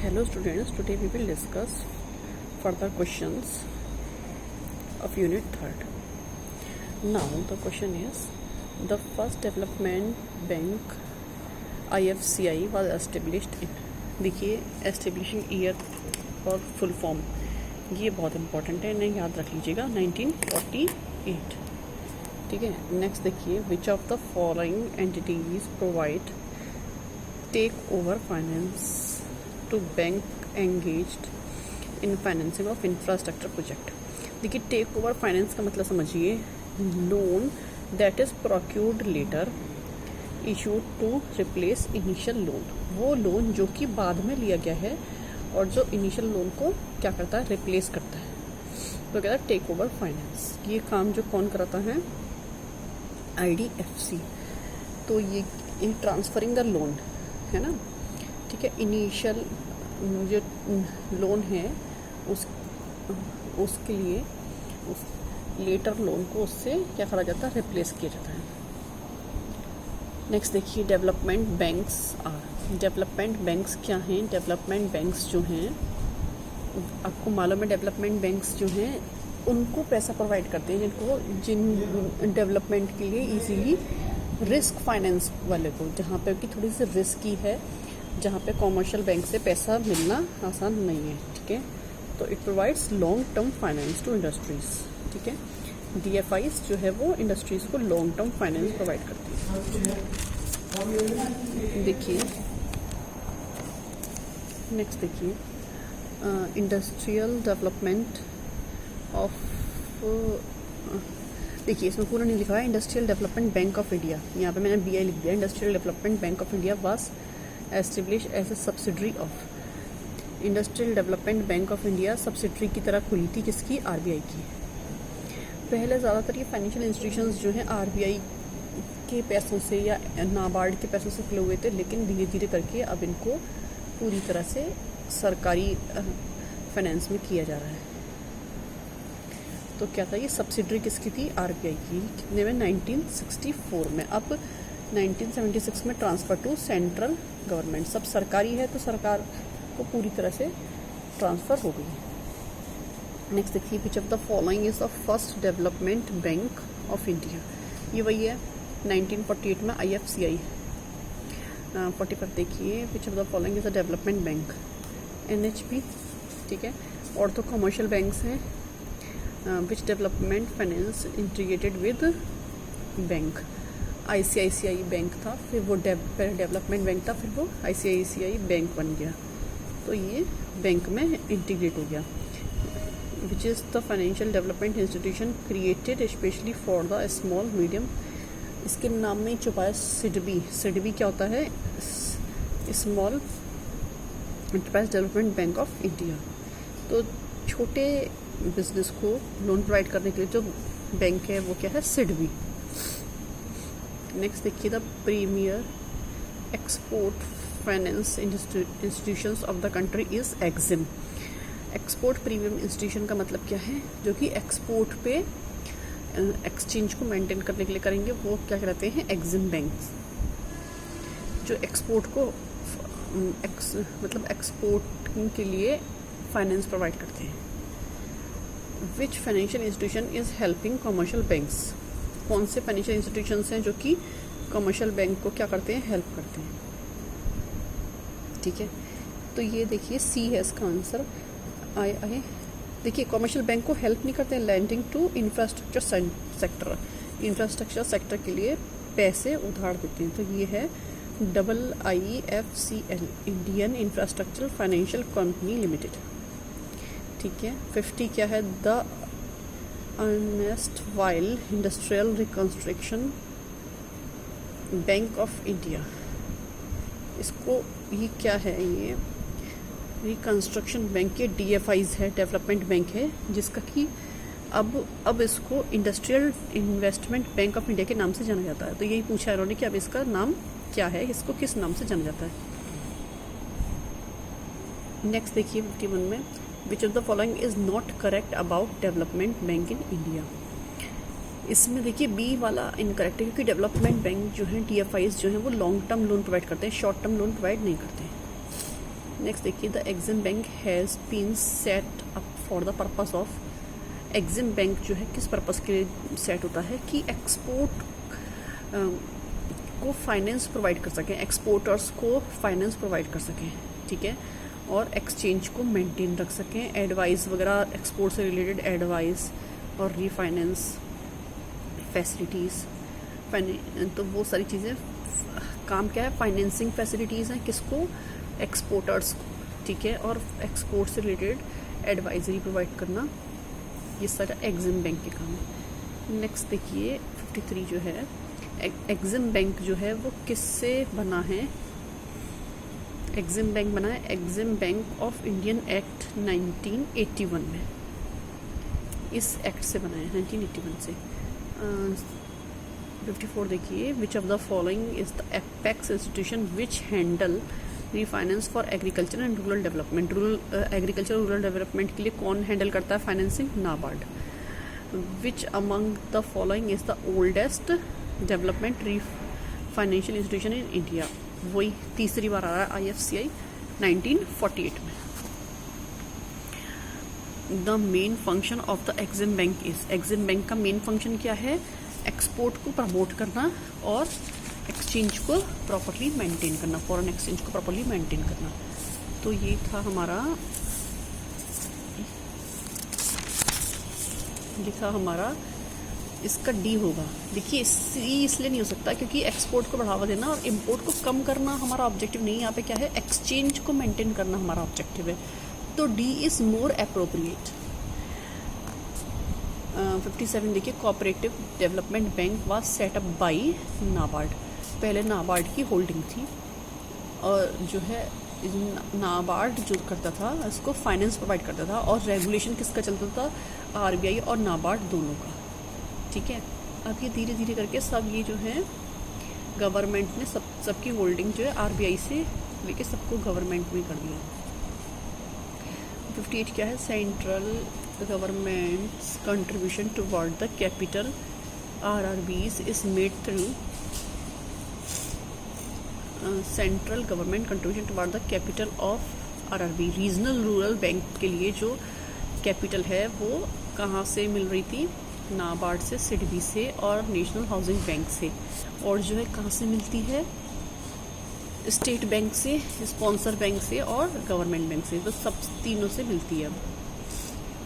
Hello students, today we will discuss further questions of unit 3rd. Now the question is, the first development bank IFCI was established in, देखिए establishing year और full form ये बहुत important है, इन्हें याद रख लीजिएगा, 1948. ठीक है. नेक्स्ट देखिए, which of the following entities provide take over finance to bank engaged in financing of infrastructure project. देखिए टेक ओवर फाइनेंस का मतलब समझिए, loan that is procured later issued to replace initial loan. वो loan जो कि बाद में लिया गया है और जो इनिशियल लोन को क्या करता है, रिप्लेस करता है, तो कहता है टेक ओवर फाइनेंस. ये काम जो कौन कराता है, IDFC. तो ये ट्रांसफरिंग द लोन है ना. ठीक है. इनिशियल जो लोन है उसके लिए उस लेटर लोन को उससे क्या करा जाता है, रिप्लेस किया जाता है. नेक्स्ट देखिए, development banks are. Development banks क्या हैं? डेवलपमेंट बैंक्स जो हैं, आपको मालूम है, डेवलपमेंट बैंक्स जो हैं उनको पैसा प्रोवाइड करते हैं जिन डेवलपमेंट के लिए इजीली रिस्क फाइनेंस वाले को, जहाँ पे कि थोड़ी सी रिस्की है, जहाँ पे कॉमर्शियल बैंक से पैसा मिलना आसान नहीं है. ठीक है. तो it provides long term finance to industries. ठीक है. DFIs जो है वो इंडस्ट्रीज को लॉन्ग टर्म फाइनेंस प्रोवाइड करती है. देखिए नेक्स्ट देखिए, इंडस्ट्रियल डेवलपमेंट ऑफ, देखिए इसमें पूरा नहीं लिखा है, industrial development bank of India. यहाँ पे मैंने BI लिख दिया. Industrial development bank of India was establish as a subsidiary of. Industrial development bank of India subsidiary की तरह खुली थी, किसकी? RBI की. पहले ज़्यादातर ये फाइनेंशियल इंस्टीट्यूशंस जो हैं RBI के पैसों से या नाबार्ड के पैसों से खुले हुए थे, लेकिन धीरे धीरे करके अब इनको पूरी तरह से सरकारी फाइनेंस में किया जा रहा है. तो क्या था ये सब्सिडरी किसकी थी? RBI की. कितने में? 1964 में. अब 1976 में ट्रांसफ़र टू सेंट्रल गवर्नमेंट. सब सरकारी है तो सरकार को पूरी तरह से ट्रांसफ़र हो गई. नेक्स्ट देखिए, which of the following is the first development bank of India. ये वही है 1948 में IFCI. 45 देखिए, which of the following is the development bank. NHB. ठीक है. और तो कमर्शियल बैंक्स हैं. विच development finance integrated with bank. ICICI bank था, फिर वो डेवलपमेंट बैंक था, फिर वो ICICI बैंक बन गया, तो ये बैंक में इंटीग्रेट हो गया. Which is the financial development institution created specially for the small medium. इसके नाम में ही छुपा है SIDBI. SIDBI क्या होता है? Small enterprise development bank of India. तो छोटे बिजनेस को लोन प्रोवाइड करने के लिए जो बैंक है वो क्या है? SIDBI. नेक्स्ट देखिए, the premier export finance institutions of the country is EXIM. Export premium institution का मतलब क्या है? जो कि एक्सपोर्ट पे एक्सचेंज को मेंटेन करने के लिए करेंगे, वो क्या कहते हैं? EXIM banks. जो एक्सपोर्ट को मतलब एक्सपोर्ट के लिए फाइनेंस प्रोवाइड करते हैं. Which financial institution is helping commercial banks. कौन से फाइनेंशियल इंस्टीट्यूशंस हैं जो कि कमर्शियल बैंक को क्या करते हैं? हेल्प करते हैं. ठीक है. तो ये देखिए C है इसका आंसर. आए देखिए, कमर्शियल बैंक को हेल्प नहीं करते हैं, landing to infrastructure sector. Infrastructure sector के लिए पैसे उधार देते हैं. तो ये है IIFCL, Indian infrastructure financial company limited. ठीक है. 50 क्या है? The erstwhile industrial reconstruction bank of India. इसको ये क्या है? ये रिकंस्ट्रक्शन बैंक के DFIs है, डेवलपमेंट बैंक है, जिसका कि अब इसको industrial investment bank of India के नाम से जाना जाता है. तो यही पूछा है इन्होंने कि अब इसका नाम क्या है, इसको किस नाम से जाना जाता है. नेक्स्ट देखिए 51 में, विच of the following is not correct about development bank in India. इसमें देखिए B वाला इनकरेक्ट है, क्योंकि डेवलपमेंट बैंक जो है DFIs जो है वो लॉन्ग टर्म लोन प्रोवाइड करते हैं, शॉर्ट टर्म लोन प्रोवाइड नहीं करते हैं. नेक्स्ट देखिए, the EXIM bank has been set up for the purpose of, EXIM bank जो है किस पर्पस के लिए सेट होता है कि एक्सपोर्ट को फाइनेंस प्रोवाइड कर सकें, एक्सपोर्टर्स को फाइनेंस प्रोवाइड कर सकें, ठीक है, और एक्सचेंज को मेंटेन रख सकें, एडवाइस वगैरह, एक्सपोर्ट से रिलेटेड एडवाइस और रीफाइनेंस फैसिलिटीज़, तो वो सारी चीज़ें काम क्या है, फाइनेंसिंग फैसिलिटीज़ हैं किसको, एक्सपोर्टर्स को, ठीक है, और एक्सपोर्ट से रिलेटेड एडवाइजरी प्रोवाइड करना, ये सारा एग्जिम बैंक के काम है। नेक्स्ट देखिए 53 जो है, एग्जिम बैंक जो है वो किससे बना है, एग्जिम बैंक बना है EXIM bank of Indian act 1981 में, इस एक्ट से बना है 1981 से। 54 देखिए, which of the following is the apex institution which handle refinance for agriculture and rural development, agriculture rural development के लिए कौन हैंडल करता है financing, NABARD. Which among the following is the oldest development financial institution in India, वही तीसरी बार आ रहा है IFCI 1948 में। The main function of the EXIM bank is, EXIM bank का मेन फंक्शन क्या है, एक्सपोर्ट को प्रमोट करना और एक्सचेंज को प्रॉपरली मेंटेन करना, फॉरेन एक्सचेंज को प्रॉपरली मेंटेन करना। तो ये था हमारा इसका डी होगा। देखिए सी इसलिए नहीं हो सकता क्योंकि एक्सपोर्ट को बढ़ावा देना और इंपोर्ट को कम करना हमारा ऑब्जेक्टिव नहीं, यहाँ पे क्या है, एक्सचेंज को मेंटेन करना हमारा ऑब्जेक्टिव है, तो डी इज मोर अप्रोप्रिएट। 57 देखिए, cooperative development bank was set up by NABARD, पहले नाबार्ड की होल्डिंग थी और जो है नाबार्ड जो करता था इसको फाइनेंस प्रोवाइड करता था और रेगुलेशन किसका चलता था, RBI और नाबार्ड दोनों का, ठीक है। अब ये धीरे धीरे करके सब ये जो है गवर्नमेंट ने सबकी होल्डिंग जो है RBI से लेके सबको गवर्नमेंट में कर दिया। 58 क्या है, central governments contribution toward the capital RRBs is made through, central government contribution toward the capital of RRB, regional rural bank के लिए जो कैपिटल है वो कहाँ से मिल रही थी, नाबार्ड से, सिडबी से और नेशनल हाउसिंग बैंक से, और जो है कहाँ से मिलती है, स्टेट बैंक से, स्पॉन्सर बैंक से और गवर्नमेंट बैंक से, तो सब तीनों से मिलती है।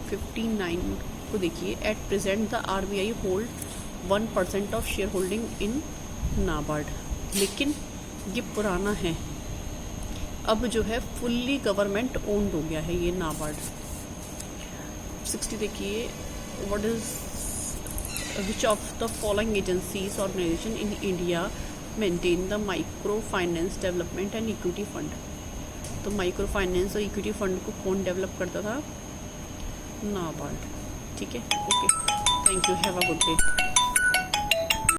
59 को देखिए, at present the RBI hold 1% of share holding in NABARD, लेकिन ये पुराना है, अब जो है फुल्ली गवर्नमेंट ओन्ड हो गया है ये नाबार्ड। 60 देखिए, what is which of the following agencies organization in India maintain the micro finance development and equity fund, तो माइक्रो फाइनेंस और इक्विटी फंड को कौन डेवलप करता था, नाबार्ड, ठीक है। Okay, thank you, have a good day.